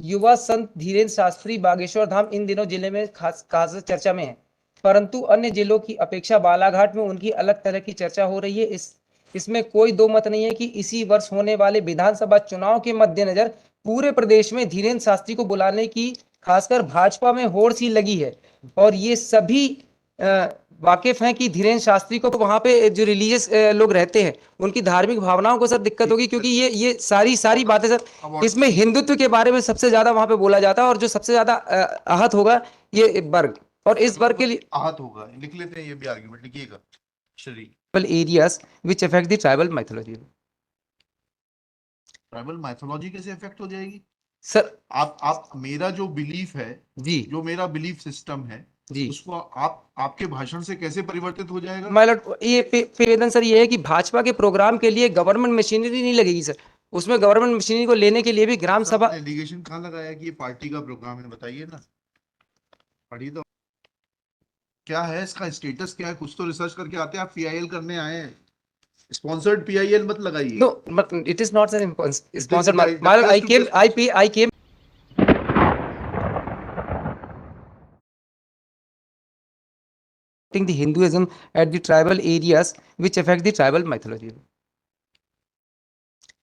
युवा संत धीरेन्द्र शास्त्री बागेश्वर धाम इन दिनों जिले में खास चर्चा में है, परंतु अन्य जिलों की अपेक्षा बालाघाट में उनकी अलग तरह की चर्चा हो रही है। इसमें कोई दो मत नहीं है कि इसी वर्ष होने वाले विधानसभा चुनाव के मद्देनजर पूरे प्रदेश में धीरेन्द्र शास्त्री को बुलाने की खासकर भाजपा में होड़ सी लगी है। और ये सभी वाकिफ हैं कि धीरेन्द्र शास्त्री को वहां पे जो रिलीजियस लोग रहते हैं उनकी धार्मिक भावनाओं को सर दिक्कत होगी, क्योंकि ये सारी बातें सर, इसमें हिंदुत्व के बारे में सबसे ज्यादा वहां पे बोला जाता है, और जो सबसे ज्यादा आहत होगा ये वर्ग, और इस वर्ग के लिए आहत होगा। लिख लेते हैं, ये भी आर्गुमेंट लिखिएगा। Areas which affect the tribal mythology. Tribal mythology कैसे अफेक्ट हो जाएगी सर? आप मेरा जो बिलीफ है जी, जो मेरा बिलीफ सिस्टम है जी, उसको आपके भाषण से कैसे परिवर्तित हो जाएगा? माय लॉर्ड, ये निवेदन सर ये है कि भाजपा के प्रोग्राम के लिए गवर्नमेंट मशीनरी नहीं लगेगी सर, उसमें गवर्नमेंट मशीनरी को लेने के लिए भी ग्राम सभा एलिगेशन कहाँ लगाया कि ये पार्टी का प्रोग्राम है? बताइए ना, पढ़िए तो। क्या है इसका स्टेटस, क्या है? कुछ तो रिसर्च करके आते हैं। आप पीआईएल करने आए हैं, स्पॉन्सर्ड पीआईएल मत लगाइए। No, but it is not sponsored. My lord, I came the Hinduism at the tribal areas which affect the tribal mythology.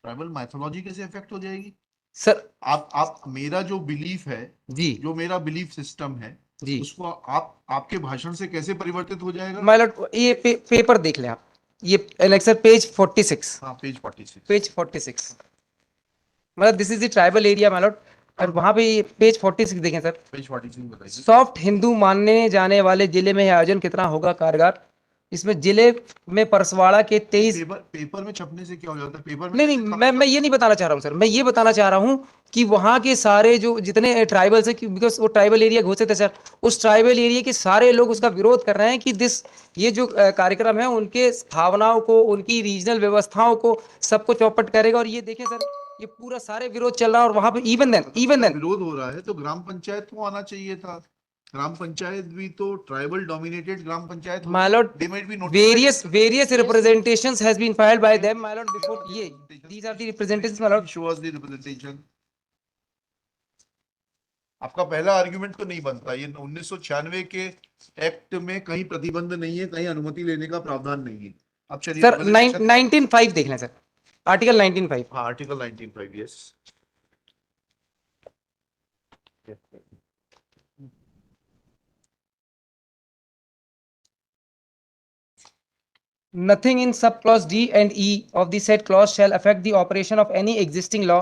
Tribal mythology कैसे अफेक्ट हो जाएगी सर? आप मेरा जो बिलीफ है जी, जो मेरा बिलीफ सिस्टम है जी, उसको आपके भाषण से कैसे परिवर्तित हो जाएगा? माय लॉर्ड, ये पेपर देख लें आप, ये एलेक्सर पेज 46। हाँ, पेज 46। पेज 46, मतलब this is the tribal area my lord, और वहां पे पेज 46 देखें सर। पेज 46 बताइए। सॉफ्ट हिंदू मानने जाने वाले जिले में आयोजन कितना होगा कारगर? इसमें जिले में परसवाड़ा के 23 पेपर में छपने से क्या हो जाता है? पेपर में नहीं, मैं ये नहीं बताना चाह रहा हूँ सर, मैं ये बताना चाह रहा हूँ कि वहाँ के सारे जो जितने ट्राइबल्स है, बिकॉज वो ट्राइबल एरिया घोषित है सर, उस ट्राइबल एरिया के सारे लोग उसका विरोध कर रहे हैं कि ये जो कार्यक्रम है उनके भावनाओं को, उनकी रीजनल व्यवस्थाओं को सबको चौपट करेगा। और ये देखें सर, ये पूरा सारे विरोध चल रहा है, और वहां पे इवन देन विरोध हो रहा है तो ग्राम पंचायत को आना चाहिए था। ग्राम पंचायत भी तो tribal dominated gram panchayat my lord, they might be notified. various representations has been filed by them my lord before ये these are the representations my lord. Show us the representation. आपका पहला आर्गुमेंट तो नहीं बनता। ये 1996 के एक्ट में कहीं प्रतिबंध नहीं है, कहीं अनुमति लेने का प्रावधान नहीं है। अब चलिए सर 19.5 देख लें सर, आर्टिकल 19.5। हाँ, article 19.5, yes. Nothing in subclause D and E of the said clause shall affect the operation of any existing law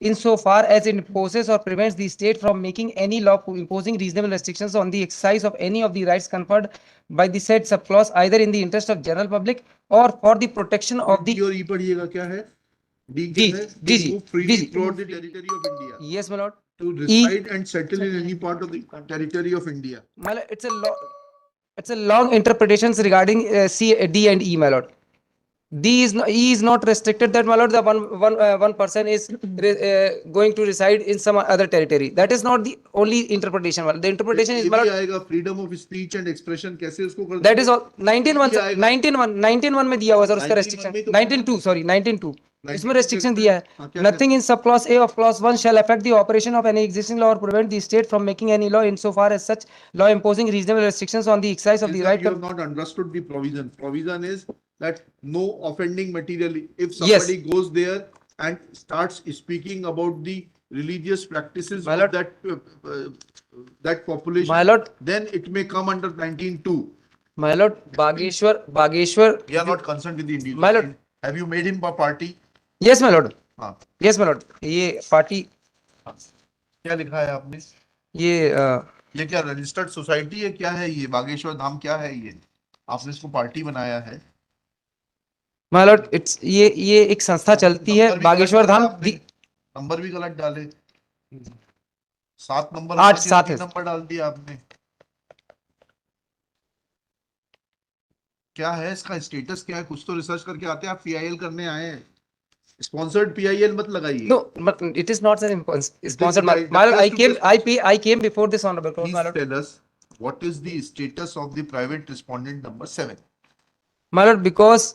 insofar as it imposes or prevents the state from making any law imposing reasonable restrictions on the exercise of any of the rights conferred by the said subclause either in the interest of general public or for the protection of the। और ई पढ़िएगा, क्या है D? जी, क्या है? जी, जी, freely ji, throughout the territory of India, yes my lord, to reside and settle in any part of the territory of India. my lord, it's a long interpretations regarding C, D and E my lord. D is not, E is not restricted that my lord the one person is going to reside in some other territory. That is not the only interpretation. The interpretation is my lord, आएगा freedom of speech and expression, कैसे उसको कर that is all 19.1 में दिया हुआ sir उसका restriction। 19.2 sorry 19.2 इसमें restriction दिया है। Nothing in subclause A of clause 1 shall affect the operation of any existing law or prevent the state from making any law insofar as such law imposing reasonable restrictions on the exercise of the right. You have not understood the provision. Provision is that no offending material. If somebody goes there and starts speaking about the religious practices of that population, my lord, then it may come under 19.2. My lord, Bageshwar. We are not concerned with the individual. My lord, have you made him a party? Yes my lord. हाँ, yes my lord, ये party क्या लिखा है आपने? ये क्या registered society है? क्या है ये? बागेश्वर धाम क्या है ये? आपने इसको पार्टी बनाया है? माय लॉर्ड, इट्स ये एक संस्था चलती है बागेश्वर धाम। नंबर भी गलत डाले, 7 नंबर 8 है, नंबर डाल दिया आपने। क्या है इसका स्टेटस, क्या है? कुछ तो रिसर्च करके आते हैं। आप पीआईएल करने आए हैं, स्पॉन्सर्ड पीआईएल मत लगाइए। No, but it is not sponsored. My lord, I came before this honorable court. My lord, tell us what is the status of the private respondent number 7? My lord, because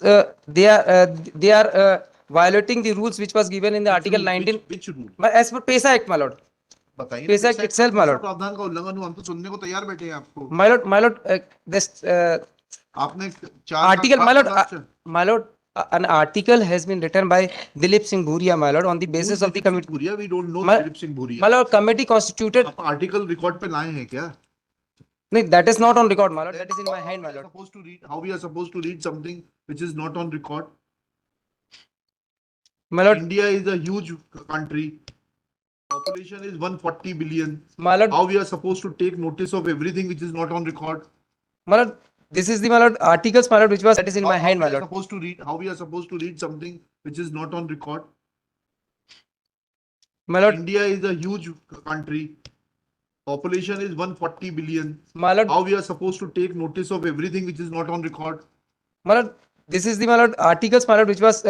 they are violating the rules which was given in the Article 19 Which rule? as per PESA Act, my lord. बताइए ना, PESA Act PESA itself, my कौन सा lord. प्रावधान का उल्लंघन हुआ? हम तो सुनने को तैयार बैठे हैं आपको। My lord, this आपने 4 article, my lord, an article has been written by Dilip Singh Bhuria, my lord, on the basis of the committee. Bhuria, we don't know My- Dilip Singh Bhuria. My lord, committee constituted. आप article record पे लाए हैं क्या? No, that is not on record, my lord. That is in my hand, my lord. Supposed to read, how we are supposed to read something which is not on record? My lord, India is a huge country. Population is 140 billion. my lord, How we are supposed to take notice of everything which is not on record? my lord, this is the, my lord, articles, my lord, which was, that is in my hand, my How we are lord. supposed to read, how we are supposed to read something which is not on record? My lord, India is a huge country. Population is 140 billion. my lord, How we are supposed to take notice of everything which is not on record? my lord, this is the, my lord, articles, my lord, which was,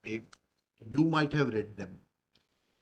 You might have read them.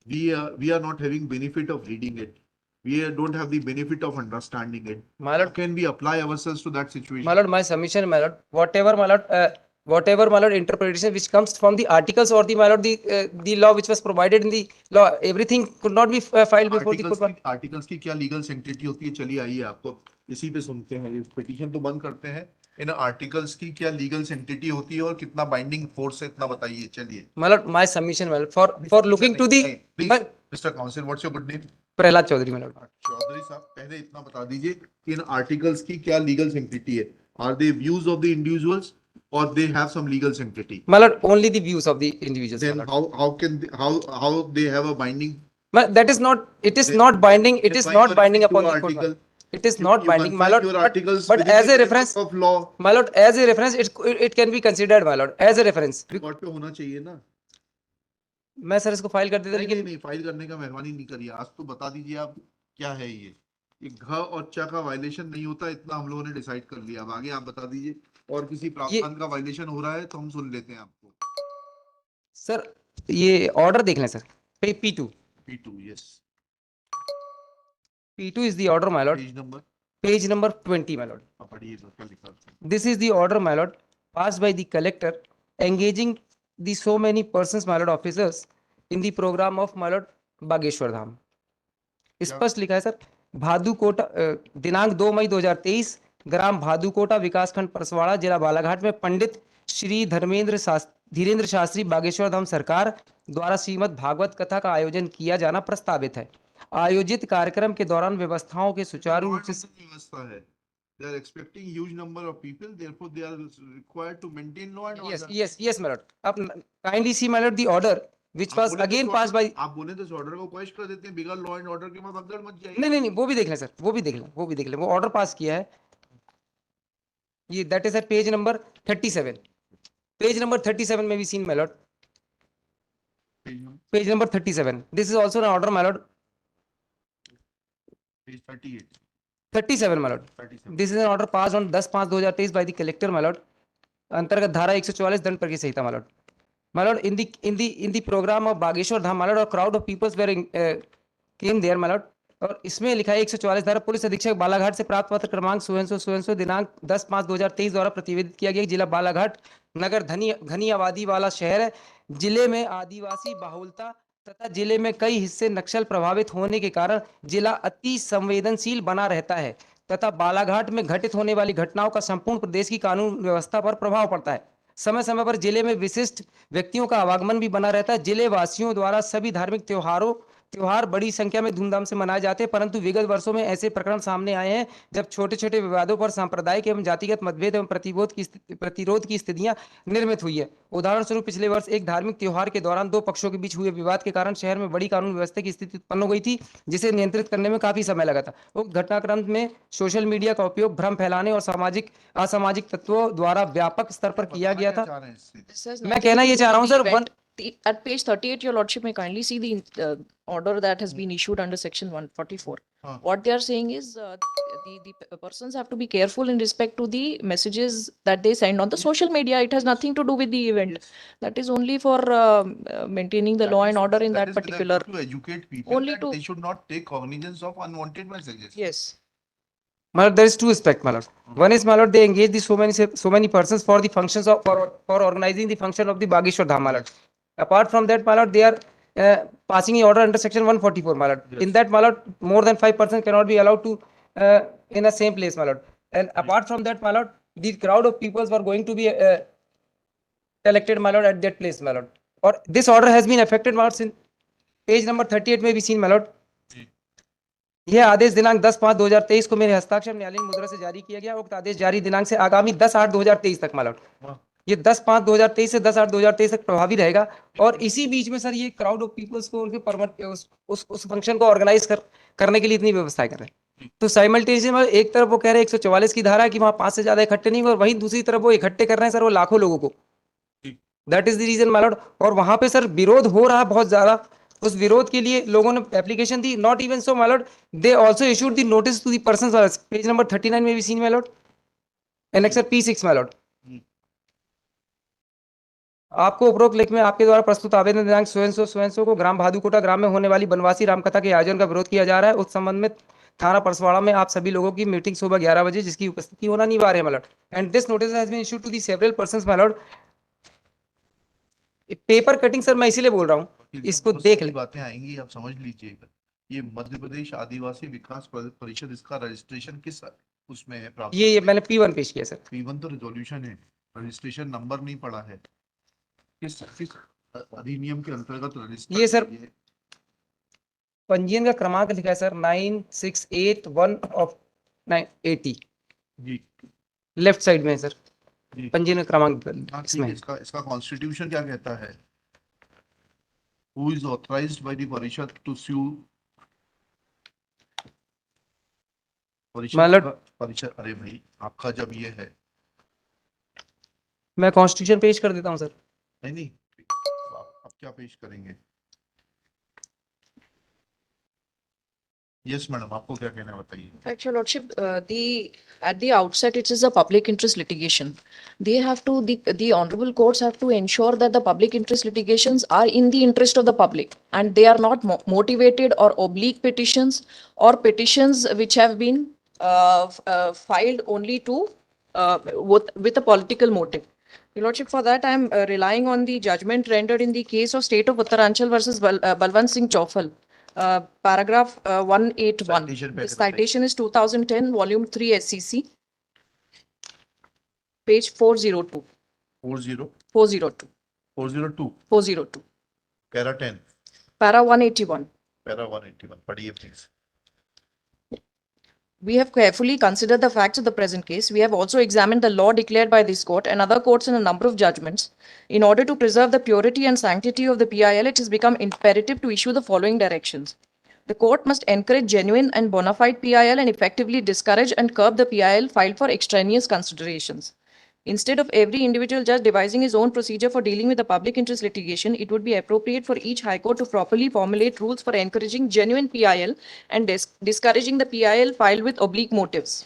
We are not having benefit of reading it. We don't have the benefit of understanding it. my How lord, can we apply ourselves to that situation? my lord, my submission, my lord, whatever, my lord, interpretation which comes from the articles or the, my lord, the law which was provided in the law, everything could not be filed before the court. Articles की क्या legal सेंटिटी होती है? चलिए आइए आपको इसी पे सुनते हैं। ये पिटीशन तो बंद करते हैं। इन आर्टिकल्स की क्या लीगल सेंटिटी होती है और कितना बाइंडिंग फोर्स है, इतना बताइए। चलिए। My lord, my submission, my lord, for looking to the, mister counsel, what's your good name? Prahlad Chaudhary, my lord. Chaudhary साहब, पहले इतना बता दीजिए कि इन आर्टिकल्स की क्या लीगल सेंटिटी है? Are they views of the individuals or they have some legal sanctity? My lord, only the views of the individuals. Then my lord. how can they, how they have a binding? That is not, it is Then- not binding, it then is why not you are binding referring upon to the court. my article? lord. It is You- not you binding, my confine lord. your articles But within as the a framework reference, of law. my lord, as a reference, it can be considered, my lord, as a reference. Court पे होना चाहिए ना? मैं sir इसको file कर देता, नहीं लेकिन नहीं, फाइल करने का मेहरबानी नहीं करिए। आज तो बता दीजिए आप क्या है ये घ और च का वायलेशन नहीं होता, इतना हम लोगों ने डिसाइड कर लिया। अब आगे आप बता दीजिए, और किसी प्रावधान का वायलेशन हो रहा है तो हम सुन लेते हैं आपको। सर ये ऑर्डर देख लें sir, P2. P2, yes. P2 is the order, my lord. Page number? Page number 20, my lord. आप पढ़िए तो क्या लिखा है? This is the order, my lord, passed by the collector engaging the so many persons, my lord, officers in the program of, my lord, Bageshwar Dham. स्पष्ट लिखा है sir, भादुकोटा, दिनांक 2 मई 2023, ग्राम भादुकोटा, विकासखंड परसवाड़ा, जिला बालाघाट में पंडित श्री धीरेन्द्र शास्त्री बागेश्वर धाम सरकार द्वारा श्रीमद् भागवत कथा का आयोजन किया जाना प्रस्तावित है। आयोजित कार्यक्रम के दौरान व्यवस्थाओं के सुचारू रूप से व्यवस्था है। They are expecting huge number of people, therefore they are required to maintain law and order. yes my lord, आप kindly see, my lord, the order which was again passed by, आप बोले तो इस ऑर्डर को question कर देते हैं, बिगड़ लॉ एंड ऑर्डर के बाद भगदड़ मच जाएगी। नहीं वो भी देख लें सर, वो भी देख लें, वो ऑर्डर पास किया है ये, that is at page number 37, page number 37 में भी seen, my lord, page number 37, this is also an order, my lord, Page 38, 37, my lord, 37. This is an order pass on 10/5/2023 by the collector, my lord, अंतर्गत धारा 144 दंड प्रक्रिया संहिता, my lord. My lord, in the program of Bageshwar Dham, my lord, a crowd of peoples were came there, my lord, और इसमें लिखा है 144 धारा, police अधीक्षक बालाघाट से प्राप्त पत्र क्रमांक सुवेंसो दिनांक 10/5/2023 द्वारा प्रतिवेदित किया गया। जिला बालाघाट नगर घनी आबादी वाला शहर है, जिले में आदिवासी बाहुलता तथा जिले में कई हिस्से नक्सल प्रभावित होने के कारण जिला अति संवेदनशील बना रहता है तथा बालाघाट में घटित होने वाली घटनाओं का संपूर्ण प्रदेश की कानून व्यवस्था पर प्रभाव पड़ता है। समय समय पर जिले में विशिष्ट व्यक्तियों का आवागमन भी बना रहता है। जिले वासियों द्वारा सभी धार्मिक त्योहार बड़ी संख्या में धूमधाम से मनाए जाते हैं, परंतु विगत वर्षों में ऐसे प्रकरण सामने आए हैं जब छोटे छोटे विवादों पर सांप्रदायिक एवं जातिगत मतभेद एवं प्रतिरोध की स्थितियां निर्मित हुई है। उदाहरण स्वरूप पिछले वर्ष एक धार्मिक त्योहार के दौरान दो पक्षों के बीच हुए विवाद के कारण शहर में बड़ी कानून व्यवस्था की स्थिति उत्पन्न हो गई थी, जिसे नियंत्रित करने में काफी समय लगा था। उक्त घटनाक्रम में सोशल मीडिया का उपयोग भ्रम फैलाने और असामाजिक तत्वों द्वारा व्यापक स्तर पर किया गया था। मैं कहना ये चाह रहा हूँ sir, at page 38, your lordship may kindly see the order that has been issued under section 144. What they are saying is the persons have to be careful in respect to the messages that they send on the social media. It has nothing to do with the event. That is only for maintaining the law and order in that particular. To educate people Only that to- they should not take cognizance of unwanted messages. Yes. my lord, there is two aspects, my lord. One is, my lord, they engage the so many persons for the functions of for organizing the function of the Bageshwar Dham, my lord. Apart from that, my lord, they are passing an order under section 144, my lord. In that, my lord, more than 5% cannot be allowed to in the same place, my lord. And apart from that, my lord, the crowd of peoples were going to be collected, my lord, at that place, my lord. Or this order has been affected, my lord, since page number 38 में भी scene मैलॉर्ड यह आदेश दिनांक 10/5/2023 को मेरे हस्ताक्षर न्यायालयीन मुद्रा से जारी किया गया। उक्त आदेश जारी दिनांक से आगामी 10/8/2023 तक मैलॉर्ड ये 10/5/2023 से 10/8/2023 तक प्रभावी रहेगा। और इसी बीच में सर ये क्राउड ऑफ पीपल्स को उनके परमिट उस फंक्शन को ऑर्गेनाइज करने के लिए इतनी व्यवस्थाएं कर रहे हैं। तो साइमल्टेनियसली एक तरफ वो कह रहे हैं 144 की धारा है कि वहां 5 से ज्यादा इकट्ठे नहीं, और वहीं दूसरी तरफ वो इकट्ठे कर रहे हैं सर वो लाखों लोगों को। That is the reason my lord. और वहां पे सर विरोध हो रहा है बहुत ज्यादा। उस विरोध के लिए लोगों ने एप्लीकेशन दी। Not even so my lord, they also issued the notice to the persons, page number 39 में भी seen my lord, annexure P6 my lord. आपको उपरोक्त लेख में आपके द्वारा प्रस्तुत आवेदन दिनांक स्वयं को ग्राम भादुकोटा ग्राम में होने वाली बनवासी रामकथा के आयोजन का विरोध किया जा रहा है। उस संबंध में थाना परसवाड़ा में आप सभी लोगों की मीटिंग सुबह 11 बजे जिसकी उपस्थिति होना अनिवार्य है my lord. And this notice has been issued to the several persons my lord. Paper cutting sir मैं इसीलिए बोल रहा हूँ, इसको देख ले। बातें आएंगी, आप समझ लीजिएगा। ये मध्य प्रदेश आदिवासी विकास परिषद, इसका रजिस्ट्रेशन किस उसमें है प्राप्त? ये मैंने P1 पेश किया सर। P1 तो रिजोल्यूशन है, रजिस्ट्रेशन नंबर नहीं पड़ा है। किस अधिनियम के अंतर्गत रजिस्टर? ये सर पंजीयन का क्रमांक लिखा है सर 9681 ऑफ 980 जी, लेफ्ट साइड में सर जी। पंजीयन का क्रमांक हाँ, इसमें है। इसका कॉन्स्टिट्यूशन क्या कहता है? Who is authorized by the परिषद to sue? परिषद, अरे भाई आपका जब ये है, मैं कॉन्स्टिट्यूशन पेश कर देता हूं सर। नहीं आप क्या पेश करेंगे? यस मैडम, आपको क्या कहना है बताइए। Fact, Your Lordship, at the outset, it is a public interest litigation. They have to, the honorable courts have to ensure that the public interest litigations are in the interest of the public, and they are not motivated or oblique petitions or petitions which have been filed only to with a political motive. Your Lordship, for that, I am relying on the judgment rendered in the case of State of Uttaranchal versus Balwant Singh Chaufal. Paragraph 181. The citation is 2010, volume 3 SCC, page 402. 402. 402 para 10 Para 181. para 181 पढ़िए please. We have carefully considered the facts of the present case. We have also examined the law declared by this court and other courts in a number of judgments. In order to preserve the purity and sanctity of the PIL, it has become imperative to issue the following directions. The court must encourage genuine and bona fide PIL and effectively discourage and curb the PIL filed for extraneous considerations. Instead of every individual judge devising his own procedure for dealing with the public interest litigation, it would be appropriate for each High Court to properly formulate rules for encouraging genuine PIL and discouraging the PIL filed with oblique motives.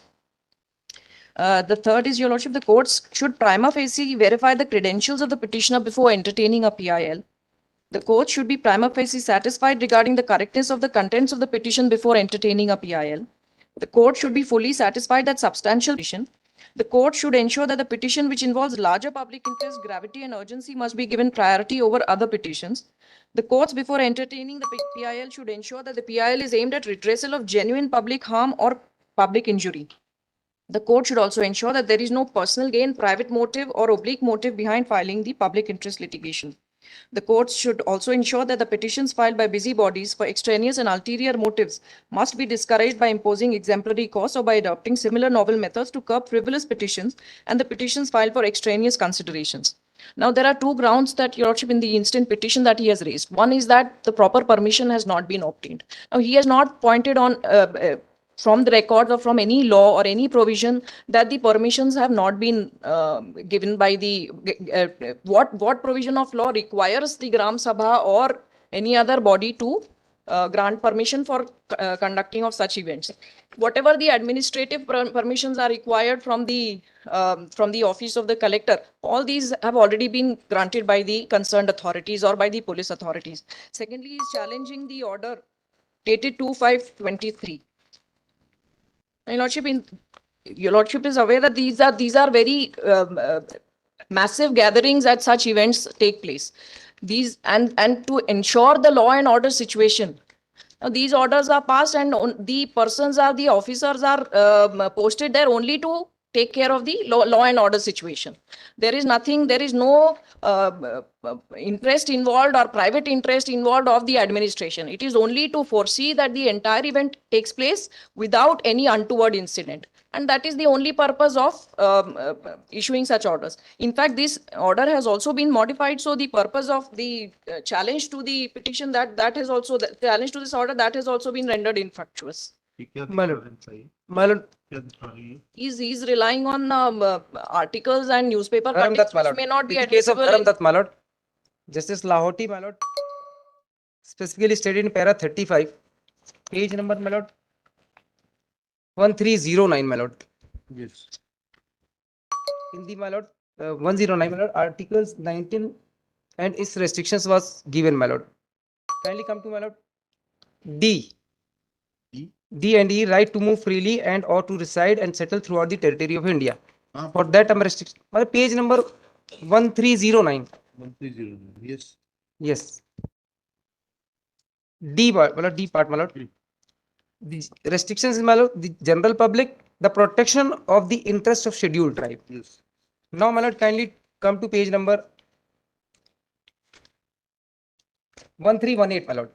The third is, Your Lordship, the courts should prima facie verify the credentials of the petitioner before entertaining a PIL. The court should be prima facie satisfied regarding the correctness of the contents of the petition before entertaining a PIL. The court should be fully satisfied that substantial petition. The court should ensure that the petition which involves larger public interest, gravity and urgency must be given priority over other petitions. The courts, before entertaining the PIL, should ensure that the PIL is aimed at redressal of genuine public harm or public injury. The court should also ensure that there is no personal gain, private motive or oblique motive behind filing the public interest litigation. The courts should also ensure that the petitions filed by busybodies for extraneous and ulterior motives must be discouraged by imposing exemplary costs or by adopting similar novel methods to curb frivolous petitions and the petitions filed for extraneous considerations. Now, there are two grounds that, Your Lordship, in the instant petition that he has raised. One is that the proper permission has not been obtained. Now, he has not pointed on from the records or from any law or any provision that the permissions have not been given by the what provision of law requires the Gram Sabha or any other body to grant permission for conducting of such events. Whatever the administrative permissions are required from the office of the collector, all these have already been granted by the concerned authorities or by the police authorities. Secondly, he is challenging the order dated 2/5/23. Your Lordship is aware that these are very massive gatherings at such events take place. these and to ensure the law and order situation. Now, these orders are passed and the persons are the officers are posted there only to take care of the law and order situation. There is nothing, there is no interest involved or private interest involved of the administration. It is only to foresee that the entire event takes place without any untoward incident. And that is the only purpose of issuing such orders. In fact, this order has also been modified. So the purpose of the challenge to the petition that has also, the challenge to this order, that has also been rendered infructuous. ये क्या My lord. difference है ये? My lord, क्या दिखा रही है? He's relying on articles and newspaper Karam cuttings Dutt, my which lord. may not be In the case of admissible Karam in- Dutt, my lord, Justice Lahoti, my lord, specifically stated in para 35, page number, my lord, 1309, my lord. Yes. In the, my lord, 109, my lord, articles 19 and its restrictions was given, my lord. Kindly come to, my lord. D. D? D and E, right to move freely and or to reside and settle throughout the territory of India. हाँ, For that, restriction. Page number 1309. 1309. Yes. Yes. D part, D part, my lord. The restrictions is, my lord, the general public, the protection of the interest of scheduled tribe. Yes. Now, my lord, kindly come to page number 1318, my lord.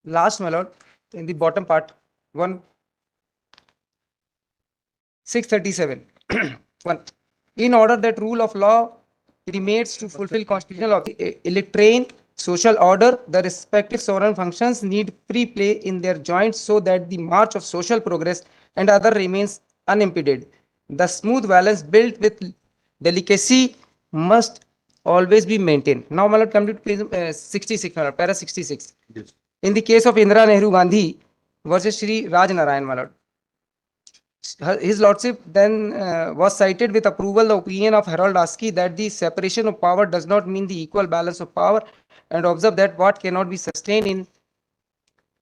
Last, my lord, in the bottom part, 637. 1. In order that rule of law remains to fulfill constitutional electrine social order, the respective sovereign functions need free play in their joints so that the march of social progress and other remains unimpeded. The smooth balance built with delicacy must always be maintained. Now, my lord, come to page 66, my lord, para 66. Yes. In the case of Indira Nehru Gandhi versus Shri Raj Narayan, my lord, his lordship then was cited with approval the opinion of Harold Askey that the separation of power does not mean the equal balance of power, and observe that what cannot be sustained in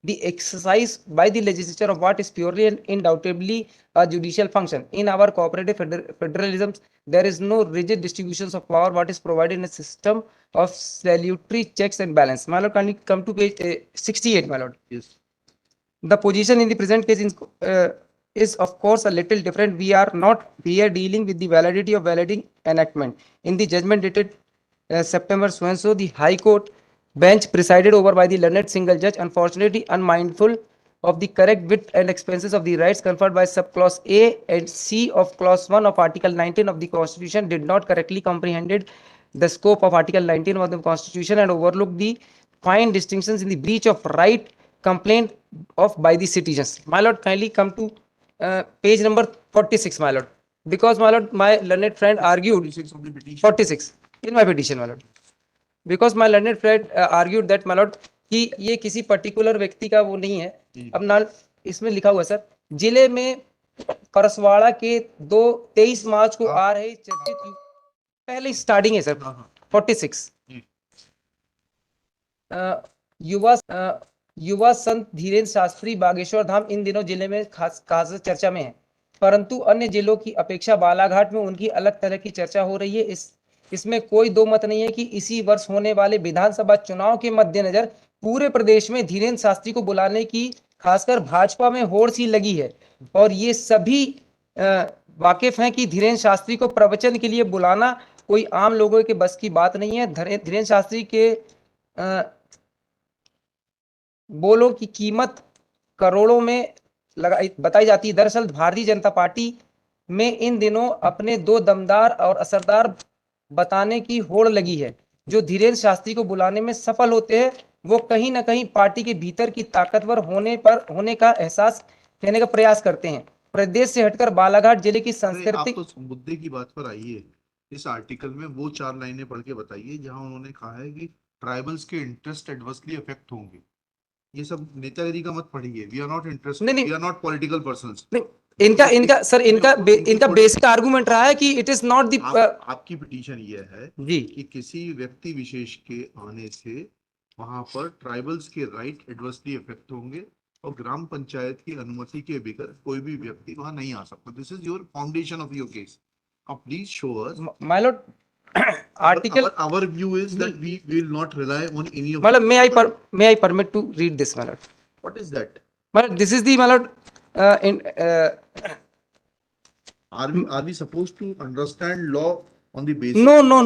the exercise by the legislature of what is purely and undoubtedly a judicial function. In our cooperative federalism, there is no rigid distributions of power. What is provided in a system of salutary checks and balance. My lord, can you come to page 68, my lord? Yes. The position in the present case is of course a little different. We are not here dealing with the validity of validating enactment. In the judgment dated September so and so, the High Court bench presided over by the learned single judge, unfortunately unmindful of the correct width and expenses of the rights conferred by subclause A and C of clause 1 of Article 19 of the Constitution, did not correctly comprehended the scope of Article 19 of the Constitution and overlooked the fine distinctions in the breach of right complained of by the citizens. My lord, kindly come to page number 46, my lord. Because, my lord, my learned friend argued 46 of the petition. 46 in my petition, my lord. Because my learned friend argued that, my lord, कि ये किसी particular व्यक्ति का वो नहीं है. अब ना इसमें लिखा हुआ सर, जिले में परसवाड़ा के 23 मार्च को आ रहे चर्चित पहले स्टार्टिंग है सर 46. युवा संत धीरेन्द्र शास्त्री बागेश्वर धाम इन दिनों जिले में खास चर्चा में है, परंतु अन्य जिलों की अपेक्षा बालाघाट में उनकी अलग तरह की चर्चा हो रही है. इसमें कोई दो मत नहीं है कि इसी वर्ष होने वाले विधानसभा चुनाव के मद्देनजर पूरे प्रदेश में धीरेन्द्र शास्त्री को बुलाने की खासकर भाजपा में होड़ सी लगी है, और ये सभी वाकिफ हैं कि धीरेन्द्र शास्त्री को प्रवचन के लिए बुलाना कोई आम लोगों के बस की बात नहीं है. धीरेन्द्र शास्त्री के बोलों की कीमत करोड़ों में बताई जाती है. दरअसल भारतीय जनता पार्टी में इन दिनों अपने दो दमदार और असरदार बताने की होड़ लगी है. जो धीरेन्द्र शास्त्री को बुलाने में सफल होते हैं वो कहीं ना कहीं पार्टी के भीतर की ताकतवर होने का एहसास देने का प्रयास करते हैं. प्रदेश से हटकर बालाघाट जिले की सांस्कृतिक आप तो मुद्दे की बात पर आइए. इस आर्टिकल में वो 4 लाइनें पढ़ के बताइए जहां उन्होंने कहा है कि ट्राइबल्स के इंटरेस्ट एडवर्सली अफेक्ट होंगे. ये सब नेतागिरी का मत पढ़िए. We are not interested, we are not political persons. इनका बेसिक आर्गुमेंट रहा है कि इट इज नॉट द आपकी पिटीशन ये है जी कि किसी व्यक्ति विशेष के आने से वहां पर ट्राइबल्स के राइट एडवर्सली अफेक्ट होंगे और ग्राम पंचायत की अनुमति के बगैर कोई भी व्यक्ति वहां नहीं आ सकता. This is your foundation of your case. Now please show us. My lord, article. Our view is that we will not rely on any of. My lord, may I permit to read this, my lord? What is that? My lord, this is the, my lord, in Are we supposed to understand law on the basis? no. No.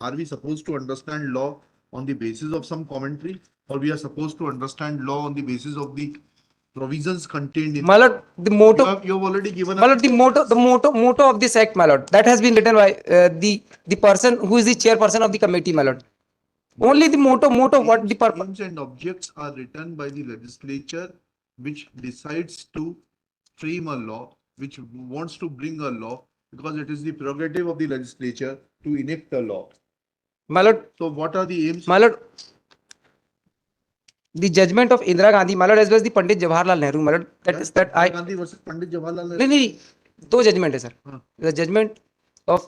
Are we supposed to understand law on the basis of some commentary, or we are supposed to understand law on the basis of the provisions contained in? My lord, the motto. You have already given. My lord, the motto of this act, my lord, that has been written by the person who is the chairperson of the committee, my lord. Only the motto, what the purpose. Aims and objects are written by the legislature, which decides to frame a law, which wants to bring a law, because it is the prerogative of the legislature to enact a law. My lord, So what are the aims? my lord, the judgment of Indira Gandhi, my lord, as well as the Pandit Jawaharlal Nehru, my lord, that is that I. Gandhi versus Pandit Jawaharlal Nehru. नहीं, दो judgement है sir. हाँ. The judgment of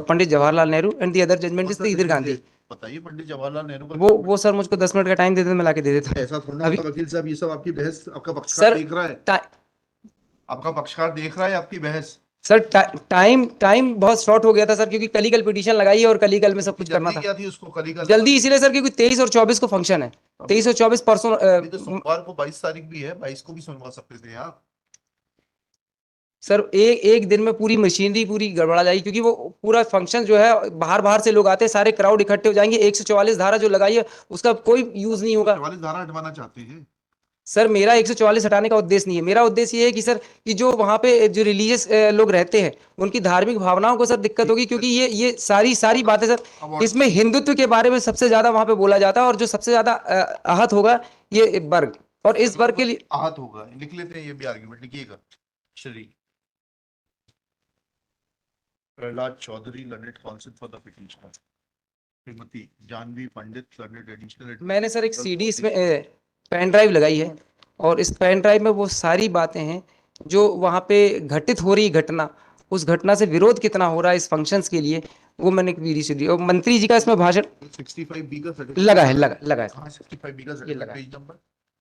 Pandit Jawaharlal Nehru and the other judgment is the Indira Gandhi. बताइए पंडित जवाहरलाल नेहरू का. वो sir मुझको 10 minute का time दे देते, मैं लाके दे देता हूँ. ऐसा थोड़ा अभी- ना वकील साहब, ये सब आपकी बहस, आपका पक्षकार सर, देख रहा है. आपका पक्षकार देख रहा है आपकी बहस. सर टाइम बहुत शॉर्ट हो गया था सर, क्योंकि कल पिटीशन लगाई है और कल में सब कुछ करना जल्दी था. क्या थी उसको कल ही कर. जल्दी इसीलिए सर क्योंकि 23 और 24 को फंक्शन है. 23 और 24 परसों. अभी तो सोमवार को 22 तारीख भी है, 22 को भी सुनवा सकते थे आप. सर एक दिन में पूरी मशीनरी पूरी गड़बड़ा जाएगी, क्योंकि वो पूरा फंक्शन जो है बाहर से लोग आते हैं, सारे क्राउड इकट्ठे हो जाएंगे. 144 धारा जो लगाई है उसका कोई यूज नहीं होगा. 44 धारा हटवाना चाहते हैं. सर मेरा 144 हटाने का उद्देश्य नहीं है. मेरा उद्देश्य ये है कि सर कि जो वहाँ पे जो रिलीजियस लोग रहते हैं उनकी धार्मिक भावनाओं को सर दिक्कत होगी, क्योंकि ये सारी बातें सर इसमें हिंदुत्व के बारे में सबसे ज्यादा वहाँ पे बोला जाता है, और जो सबसे ज्यादा आहत होगा ये वर्ग, और इस वर्ग के लिए आहत होगा. लिख लेते हैं, ये भी आर्गुमेंट लिखिएगा. Shri Prahlad Chaudhary, learned counsel for the petitioner. Shrimati Janhvi Pandit, learned additional. मैंने सर एक सीडी इसमें पेन ड्राइव लगाई है, और इस पेन ड्राइव में वो सारी बातें हैं जो वहाँ पे घटित हो रही घटना, उस घटना से विरोध कितना हो रहा है इस फंक्शंस के लिए, वो मैंने एक वीडियो से दी. और मंत्री जी का इसमें भाषण 65B का सर्टिफिकेट लगा है. हाँ, 65B का ये लगा है. Page number.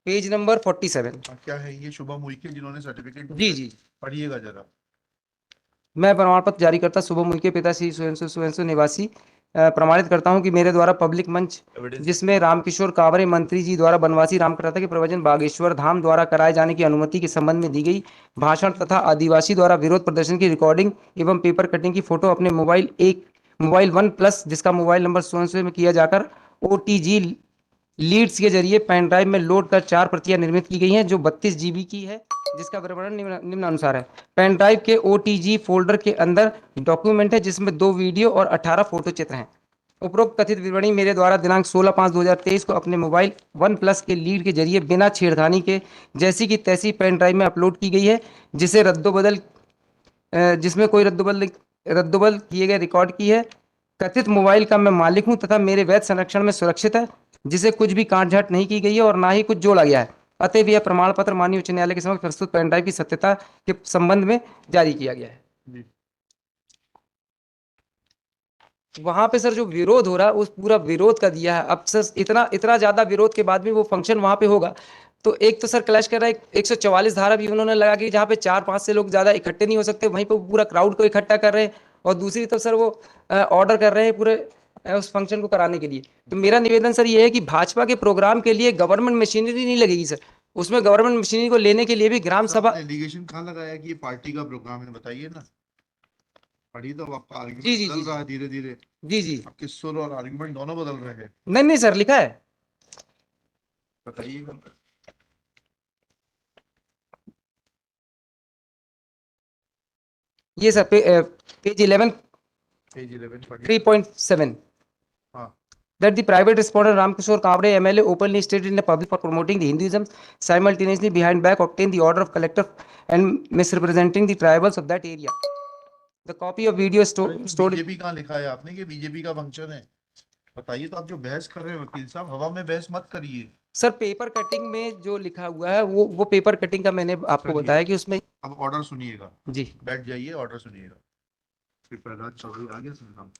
Page number 47. क्या है ये? शुभम उइके जिन्होंने सर्टिफिकेट. जी. पढ़िएगा जरा. मैं प्रमाण पत्र जारी करता शुभम उइके पिता श्री सुवेंसु निवासी प्रमाणित करता हूं कि मेरे द्वारा पब्लिक मंच जिसमें रामकिशोर कावरे मंत्री जी द्वारा बनवासी रामकथा के प्रवचन बागेश्वर धाम द्वारा कराए जाने की अनुमति के संबंध में दी गई भाषण तथा आदिवासी द्वारा विरोध प्रदर्शन की रिकॉर्डिंग एवं पेपर कटिंग की फोटो अपने मोबाइल 1+ जिसका मोबाइल नंबर स्वयं में किया जाकर OTG लीड्स के जरिए पेन ड्राइव में लोड कर 4 प्रतियां निर्मित की गई हैं, जो 32 GB की है, जिसका विवरण निम्नानुसार है. पेन ड्राइव के OTG फोल्डर के अंदर डॉक्यूमेंट है जिसमें 2 वीडियो और 18 फोटो चित्र हैं. उपरोक्त कथित विवरणी मेरे द्वारा दिनांक 16/5/2023 को अपने मोबाइल 1+ के लीड के जरिए बिना छेड़खानी के जैसी की तैसी पेन ड्राइव में अपलोड की गई है, जिसमें कोई रद्दोबदल किए गए रिकॉर्ड की है. कथित मोबाइल का मैं मालिक हूं तथा मेरे वैध संरक्षण में सुरक्षित है, जिसे कुछ भी काट-छांट नहीं की गई है और ना ही कुछ जोड़ा गया है. अतएव यह प्रमाण पत्र माननीय उच्च न्यायालय के समक्ष प्रस्तुत पेन ड्राइव की सत्यता के संबंध में जारी किया गया है. वहां पे सर जो विरोध हो रहा है उस पूरा विरोध का दिया है. अब सर इतना ज्यादा विरोध के बाद भी वो फंक्शन वहां पे होगा, तो एक तो सर क्लैश कर रहा है. 144 धारा भी उन्होंने लगा कि जहाँ पे 4-5 से लोग ज्यादा इकट्ठे नहीं हो सकते, वहीं पे पूरा क्राउड को इकट्ठा कर रहे हैं, और दूसरी तरफ सर वो ऑर्डर कर रहे हैं पूरे उस फंक्शन को कराने के लिए. तो मेरा निवेदन सर ये है कि भाजपा के प्रोग्राम के लिए गवर्नमेंट मशीनरी नहीं लगेगी सर, उसमें गवर्नमेंट मशीनरी को लेने के लिए भी ग्राम सभा. एलिगेशन कहाँ लगाया कि ये पार्टी का प्रोग्राम है? बताइए ना. पढ़िए तो आपका आर्गुमेंट जी. बदल रहा है धीरे धीरे. जी. आपके सुर और आर्गुमेंट दोनों बदल रहे हैं. नहीं सर लिखा है. बताइएगा. ये सर पेज 11 पढ़िए. 3.7. That the private respondent Ramkishore Kavre MLA openly stated in the public for promoting the Hinduism, simultaneously behind back obtained the order of collector and misrepresenting the tribals of that area. The copy of video stored. BJP कहाँ लिखा है आपने कि BJP का function है? बताइए. तो आप जो बहस कर रहे हैं वकील साहब, हवा में बहस मत करिए. सर पेपर कटिंग में जो लिखा हुआ है वो पेपर कटिंग का मैंने आपको बताया कि उसमें. अब ऑर्डर सुनिएगा. जी. बैठ जाइए, ऑर्डर सुनिएगा. प्रहलाद चौधरी आ गया सर.